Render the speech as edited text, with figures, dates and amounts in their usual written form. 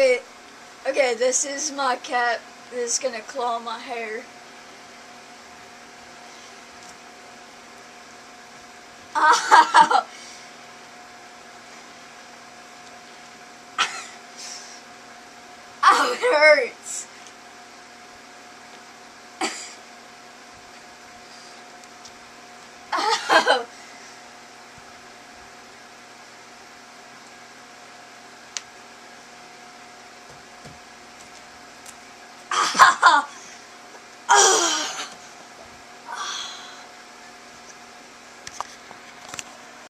Okay, this is my cat that's gonna claw my hair. Ow! Ow, it hurts!